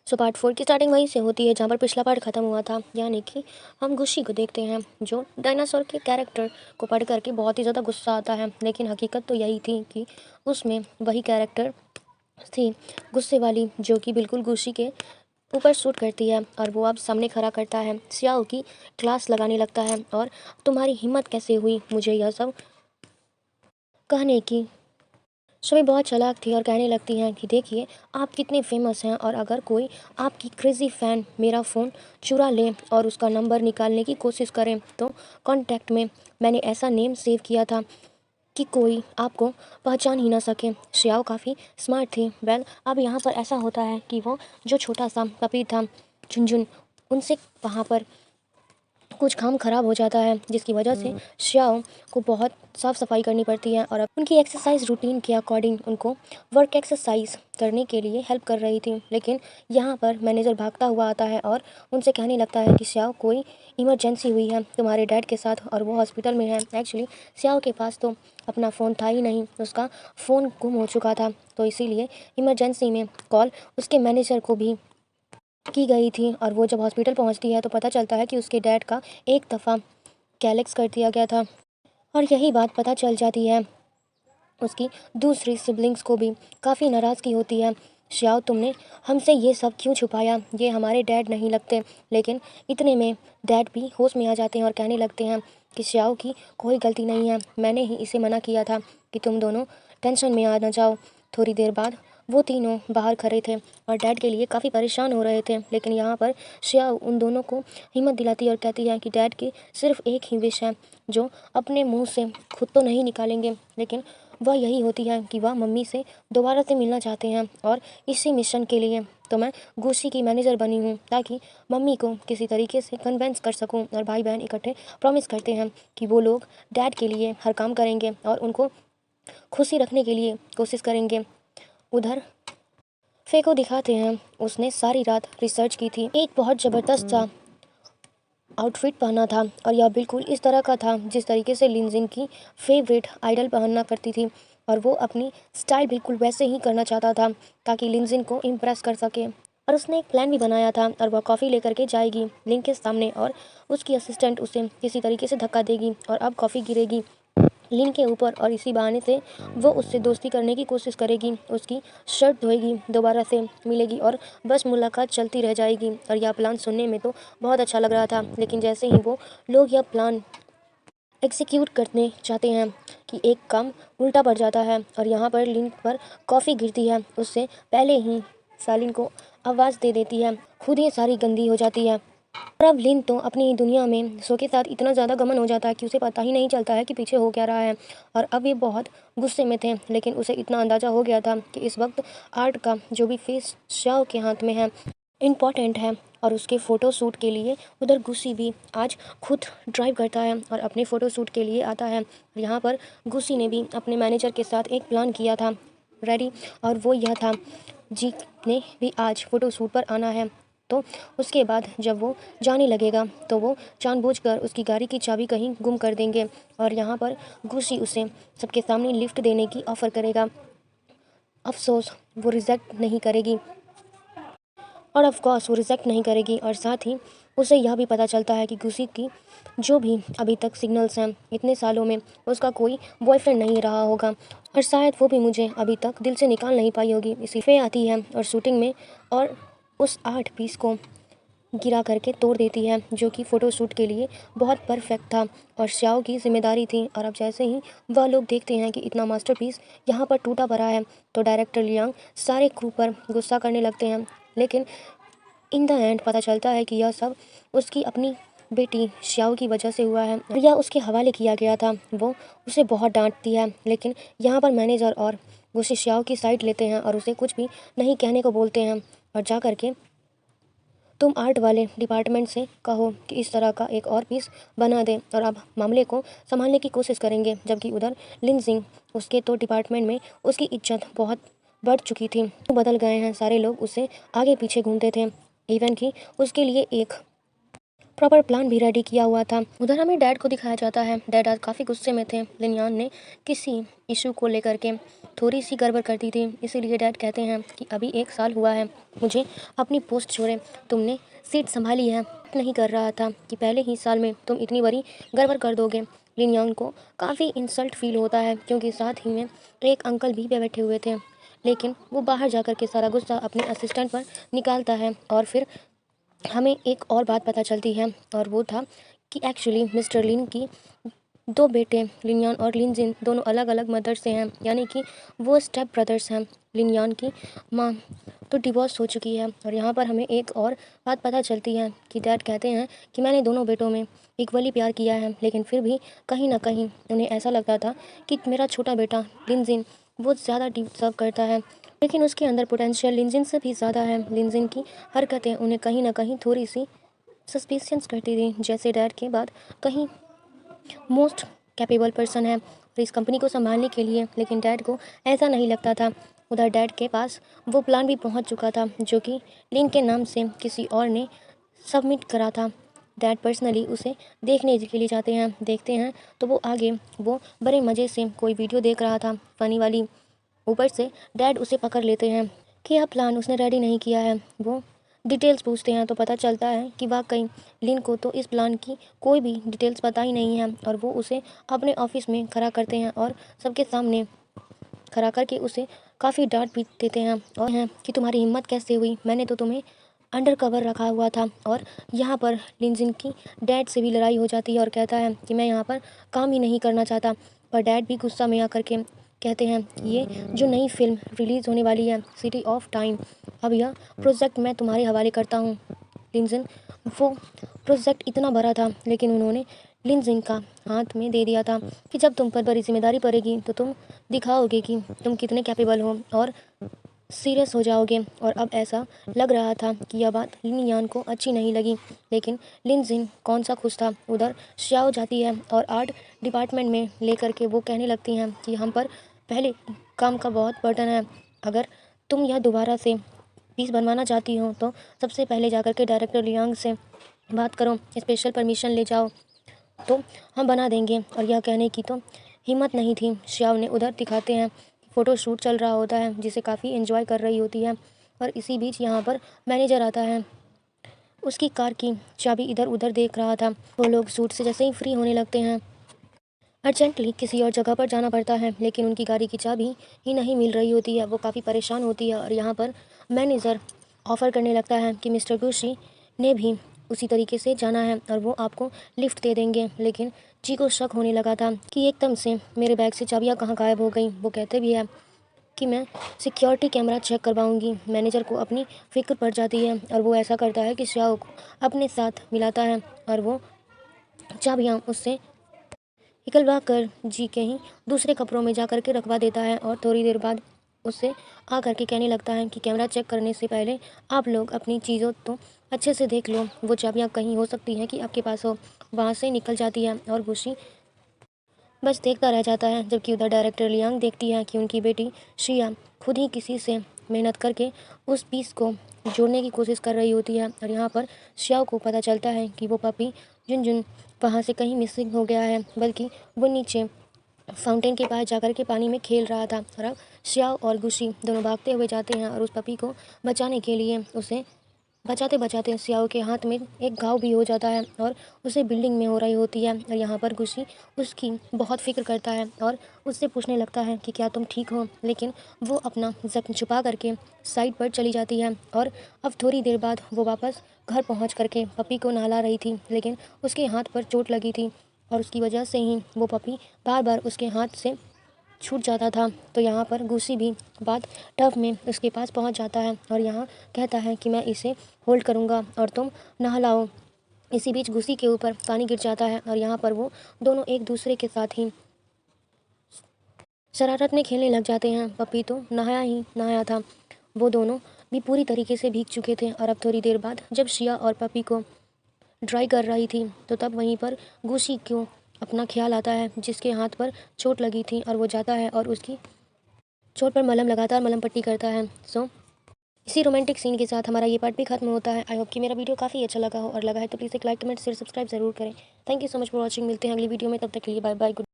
So part 4 की starting वहीं से होती है जहाँ पर पिछला पार्ट ख़त्म हुआ था, यानी कि हम गुस्सी को देखते हैं जो डायनासोर के कैरेक्टर को पढ़ करके बहुत ही ज़्यादा गुस्सा आता है। लेकिन हकीकत तो यही थी कि उसमें वही कैरेक्टर थी गुस्से वाली, जो कि बिल्कुल गुस्सी के ऊपर सूट करती है। और वो अब सामने खड़ा करता है, सियाओ की क्लास लगाने लगता है और तुम्हारी हिम्मत कैसे हुई मुझे यह सब कहने की। सभी बहुत चालाक थी और कहने लगती हैं कि देखिए आप कितने फेमस हैं, और अगर कोई आपकी क्रेज़ी फ़ैन मेरा फ़ोन चुरा ले और उसका नंबर निकालने की कोशिश करे तो कॉन्टैक्ट में मैंने ऐसा नेम सेव किया था कि कोई आपको पहचान ही ना सके। श्याओ काफ़ी स्मार्ट थी। वेल अब यहाँ पर ऐसा होता है कि वो जो छोटा सा पपी था झुनझुन, उनसे वहाँ पर कुछ काम ख़राब हो जाता है, जिसकी वजह से श्याओ को बहुत साफ़ सफाई करनी पड़ती है। और अब उनकी एक्सरसाइज रूटीन के अकॉर्डिंग उनको वर्क एक्सरसाइज करने के लिए हेल्प कर रही थी। लेकिन यहाँ पर मैनेजर भागता हुआ आता है और उनसे कहने लगता है कि श्याओ कोई इमरजेंसी हुई है तुम्हारे डैड के साथ और वो हॉस्पिटल में है। एक्चुअली श्याओ के पास तो अपना फ़ोन था ही नहीं, उसका फ़ोन गुम हो चुका था, तो इसीलिए इमरजेंसी में कॉल उसके मैनेजर को भी की गई थी। और वो जब हॉस्पिटल पहुंचती है तो पता चलता है कि उसके डैड का एक दफ़ा कैलेक्स कर दिया गया था। और यही बात पता चल जाती है उसकी दूसरी सिबलिंग्स को भी। काफ़ी नाराज़गी होती है, श्याओ तुमने हमसे ये सब क्यों छुपाया, ये हमारे डैड नहीं लगते। लेकिन इतने में डैड भी होश में आ जाते हैं और कहने लगते हैं कि श्याओ की कोई गलती नहीं है, मैंने ही इसे मना किया था कि तुम दोनों टेंशन में आ ना जाओ। थोड़ी देर बाद वो तीनों बाहर खड़े थे और डैड के लिए काफ़ी परेशान हो रहे थे। लेकिन यहाँ पर श्याओ उन दोनों को हिम्मत दिलाती है और कहती है कि डैड की सिर्फ एक ही विश है जो अपने मुंह से खुद तो नहीं निकालेंगे, लेकिन वह यही होती है कि वह मम्मी से दोबारा से मिलना चाहते हैं। और इसी मिशन के लिए तो मैं गुस्सी की मैनेजर बनी हूँ, ताकि मम्मी को किसी तरीके से कन्वेंस कर सकूँ। और भाई बहन इकट्ठे प्रॉमिस करते हैं कि वो लोग डैड के लिए हर काम करेंगे और उनको खुशी रखने के लिए कोशिश करेंगे। उधर फे को दिखाते हैं, उसने सारी रात रिसर्च की थी, एक बहुत ज़बरदस्त सा आउटफिट पहना था और यह बिल्कुल इस तरह का था जिस तरीके से लिनजिन की फेवरेट आइडल पहनना करती थी। और वो अपनी स्टाइल बिल्कुल वैसे ही करना चाहता था ताकि लिनजिन को इम्प्रेस कर सके। और उसने एक प्लान भी बनाया था और वह कॉफ़ी लेकर के जाएगी लिंक के सामने और उसकी असिस्टेंट उसे किसी तरीके से धक्का देगी और अब कॉफ़ी गिरेगी लिन के ऊपर। और इसी बहाने से वो उससे दोस्ती करने की कोशिश करेगी, उसकी शर्ट धोएगी, दोबारा से मिलेगी और बस मुलाकात चलती रह जाएगी। और यह प्लान सुनने में तो बहुत अच्छा लग रहा था, लेकिन जैसे ही वो लोग यह प्लान एग्जीक्यूट करने चाहते हैं कि एक काम उल्टा पड़ जाता है और यहाँ पर लिन पर कॉफ़ी गिरती है। उससे पहले ही सालिन को आवाज़ दे देती है, खुद ही सारी गंदी हो जाती है। और अब लिन तो अपनी ही दुनिया में सो के साथ इतना ज़्यादा गमन हो जाता है कि उसे पता ही नहीं चलता है कि पीछे हो क्या रहा है। और अब ये बहुत गुस्से में थे, लेकिन उसे इतना अंदाज़ा हो गया था कि इस वक्त आर्ट का जो भी फेस शाओ के हाथ में है इम्पॉर्टेंट है। और उसके फ़ोटो शूट के लिए उधर गुस्सी भी आज खुद ड्राइव करता है और अपने फ़ोटो शूट के लिए आता है। यहाँ पर गुस्सी ने भी अपने मैनेजर के साथ एक प्लान किया था रेडी, और वो यह था जी ने भी आज फ़ोटो शूट पर आना है। तो उसके बाद जब वो जाने लगेगा तो वो जानबूझकर उसकी गाड़ी की चाबी कहीं गुम कर देंगे। और यहाँ पर गुस्सी उसे सबके सामने लिफ्ट देने की ऑफ़र करेगा। अफसोस वो रिजेक्ट नहीं करेगी, और ऑफ कोर्स वो रिजेक्ट नहीं करेगी। और साथ ही उसे यह भी पता चलता है कि गुस्सी की जो भी अभी तक सिग्नल्स हैं इतने सालों में उसका कोई बॉयफ्रेंड नहीं रहा होगा, और शायद वो भी मुझे अभी तक दिल से निकाल नहीं पाई होगी। इसी फे आती है और शूटिंग में और उस 8 पीस को गिरा करके तोड़ देती है, जो कि फ़ोटो शूट के लिए बहुत परफेक्ट था और श्याओ की जिम्मेदारी थी। और अब जैसे ही वह लोग देखते हैं कि इतना मास्टरपीस यहाँ पर टूटा पड़ा है तो डायरेक्टर लियांग सारे क्रू पर गुस्सा करने लगते हैं। लेकिन इन द एंड पता चलता है कि यह सब उसकी अपनी बेटी श्याओ की वजह से हुआ है, यह उसके हवाले किया गया था। वो उसे बहुत डांटती है, लेकिन यहाँ पर मैनेजर और गुस्से श्याओ की साइड लेते हैं और उसे कुछ भी नहीं कहने को बोलते हैं। और जा करके तुम आर्ट वाले डिपार्टमेंट से कहो कि इस तरह का एक और पीस बना दें और अब मामले को संभालने की कोशिश करेंगे। जबकि उधर लिन सिंह, उसके तो डिपार्टमेंट में उसकी इज्जत बहुत बढ़ चुकी थी, तो बदल गए हैं, सारे लोग उससे आगे पीछे घूमते थे। इवन कि उसके लिए एक प्रॉपर प्लान भी रेडी किया हुआ था। उधर हमें डैड को दिखाया जाता है। डैड आज काफ़ी गुस्से में थे। लिनयान ने किसी इशू को लेकर के थोड़ी सी गड़बड़ कर दी थी, इसीलिए डैड कहते हैं कि अभी 1 साल हुआ है मुझे अपनी पोस्ट छोड़े, तुमने सीट संभाली है, नहीं कर रहा था कि पहले ही साल में तुम इतनी बड़ी गड़बड़ कर दोगे। लिनयान को काफ़ी इंसल्ट फील होता है क्योंकि साथ ही में एक अंकल भी बैठे हुए थे, लेकिन वो बाहर जाकर के सारा गुस्सा अपने असिस्टेंट पर निकालता है। और फिर हमें एक और बात पता चलती है, और वो था कि एक्चुअली मिस्टर लिन की 2 बेटे लिनयान और लिनजिन दोनों अलग अलग मदर से हैं, यानी कि वो स्टेप ब्रदर्स हैं। लिनयान की माँ तो डिवोर्स हो चुकी है। और यहाँ पर हमें एक और बात पता चलती है कि डैड कहते हैं कि मैंने दोनों बेटों में इक्वली प्यार किया है, लेकिन फिर भी कहीं ना कहीं उन्हें ऐसा लगता था कि मेरा छोटा बेटा लिनजिन वो ज़्यादा डिजर्व करता है, लेकिन उसके अंदर पोटेंशियल लिनजिन से भी ज़्यादा है। लिनजिन की हरकतें उन्हें कहीं ना कहीं थोड़ी सी सस्पिशियस करती थी, जैसे डैड के बाद कहीं मोस्ट कैपेबल पर्सन है और इस कंपनी को संभालने के लिए, लेकिन डैड को ऐसा नहीं लगता था। उधर डैड के पास वो प्लान भी पहुंच चुका था जो कि लिन के नाम से किसी और ने सबमिट करा था। डैड पर्सनली उसे देखने के लिए जाते हैं। देखते हैं तो वो आगे वो बड़े मज़े से कोई वीडियो देख रहा था फ़नी वाली। ऊपर से डैड उसे पकड़ लेते हैं कि यह प्लान उसने रेडी नहीं किया है। वो डिटेल्स पूछते हैं तो पता चलता है कि वाकई लिन को तो इस प्लान की कोई भी डिटेल्स पता ही नहीं है, और वो उसे अपने ऑफिस में खड़ा करते हैं और सबके सामने खड़ा करके उसे काफ़ी डांट भी देते हैं और हैं कि तुम्हारी हिम्मत कैसे हुई, मैंने तो तुम्हें अंडर कवर रखा हुआ था। और यहाँ पर लिनजिन की डैड से भी लड़ाई हो जाती है और कहता है कि मैं यहाँ पर काम ही नहीं करना चाहता। पर डैड भी गुस्सा में आकर के कहते हैं कि ये जो नई फिल्म रिलीज़ होने वाली है सिटी ऑफ टाइम, अब यह प्रोजेक्ट मैं तुम्हारे हवाले करता हूँ। लिनजिन वो प्रोजेक्ट इतना बड़ा था, लेकिन उन्होंने लिनजिन का हाथ में दे दिया था कि जब तुम पर बड़ी जिम्मेदारी पड़ेगी तो तुम दिखाओगे कि तुम कितने कैपेबल हो और सीरियस हो जाओगे। और अब ऐसा लग रहा था कि यह बात लिनयान को अच्छी नहीं लगी, लेकिन लिनजिन कौन सा खुश था। उधर श्याओ जाती है और आर्ट डिपार्टमेंट में लेकर के वो कहने लगती हैं कि हम पर पहले काम का बहुत बर्डन है, अगर तुम यह दोबारा से पीस बनवाना चाहती हो तो सबसे पहले जाकर के डायरेक्टर लियांग से बात करो, स्पेशल परमिशन ले जाओ तो हम बना देंगे। और यह कहने की तो हिम्मत नहीं थी श्याव ने। उधर दिखाते हैं फ़ोटो शूट चल रहा होता है जिसे काफ़ी एंजॉय कर रही होती है, और इसी बीच यहाँ पर मैनेजर आता है। उसकी कार की चाबी इधर उधर देख रहा था। वो लोग शूट से जैसे ही फ्री होने लगते हैं अर्जेंटली किसी और जगह पर जाना पड़ता है, लेकिन उनकी गाड़ी की चाबी ही नहीं मिल रही होती है। वो काफ़ी परेशान होती है और यहाँ पर मैनेजर ऑफ़र करने लगता है कि मिस्टर गुशी ने भी उसी तरीके से जाना है और वो आपको लिफ्ट दे देंगे। लेकिन जी को शक होने लगा था कि एकदम से मेरे बैग से चाबियाँ कहाँ गायब हो गई। वो कहते भी है कि मैं सिक्योरिटी कैमरा चेक करवाऊंगी। मैनेजर को अपनी फिक्र पड़ जाती है और वो ऐसा करता है कि श्याओ को अपने साथ मिलाता है और वो चाबियाँ उससे निकलवा कर जी के ही दूसरे कपड़ों में जा कर के रखवा देता है। और थोड़ी देर बाद उससे आ कर के कहने लगता है कि कैमरा चेक करने से पहले आप लोग अपनी चीज़ों तो अच्छे से देख लो, वो चाबियाँ कहीं हो सकती हैं कि आपके पास हो। वहाँ से निकल जाती है और गुशी बस देखता रह जाता है, जबकि उधर डायरेक्टर लियांग देखती है कि उनकी बेटी शिया खुद ही किसी से मेहनत करके उस पीस को जोड़ने की कोशिश कर रही होती है। और यहाँ पर श्याओ को पता चलता है कि वो पपी जुनजुन वहाँ से कहीं मिसिंग हो गया है, बल्कि वो नीचे फाउंटेन के पास जाकर के पानी में खेल रहा था। और अब श्याओ और गुशी दोनों भागते हुए जाते हैं और उस पपी को बचाने के लिए उसे बचाते बचाते श्याओ के हाथ में एक घाव भी हो जाता है और उसे बिल्डिंग में हो रही होती है। और यहाँ पर गुशी उसकी बहुत फिक्र करता है और उससे पूछने लगता है कि क्या तुम ठीक हो, लेकिन वो अपना जख्म छुपा करके साइड पर चली जाती है। और अब थोड़ी देर बाद वो वापस घर पहुँच करके पपी को नहला रही थी, लेकिन उसके हाथ पर चोट लगी थी और उसकी वजह से ही वो पपी बार बार उसके हाथ से छूट जाता था। तो यहाँ पर गुस्सी भी बात टफ में उसके पास पहुँच जाता है और यहाँ कहता है कि मैं इसे होल्ड करूँगा और तुम नहलाओ। इसी बीच गुस्सी के ऊपर पानी गिर जाता है और यहाँ पर वो दोनों एक दूसरे के साथ ही शरारत में खेलने लग जाते हैं। पपी तो नहाया ही नहाया था, वो दोनों भी पूरी तरीके से भीग चुके थे। और अब थोड़ी देर बाद जब शिया और पपी को ड्राई कर रही थी तो तब वहीं पर गुशी को अपना ख्याल आता है जिसके हाथ पर चोट लगी थी, और वो जाता है और उसकी चोट पर मलहम लगातार मलहम पट्टी करता है। इसी रोमांटिक सीन के साथ हमारा ये पार्ट भी खत्म होता है। आई होप कि मेरा वीडियो काफ़ी अच्छा लगा हो, और लगा है तो प्लीज़ एक लाइक कमेंट शेयर सब्सक्राइब जरूर करें। Thank you so much for watching. मिलते हैं अगली वीडियो में, तब तक के लिए बाय बाय।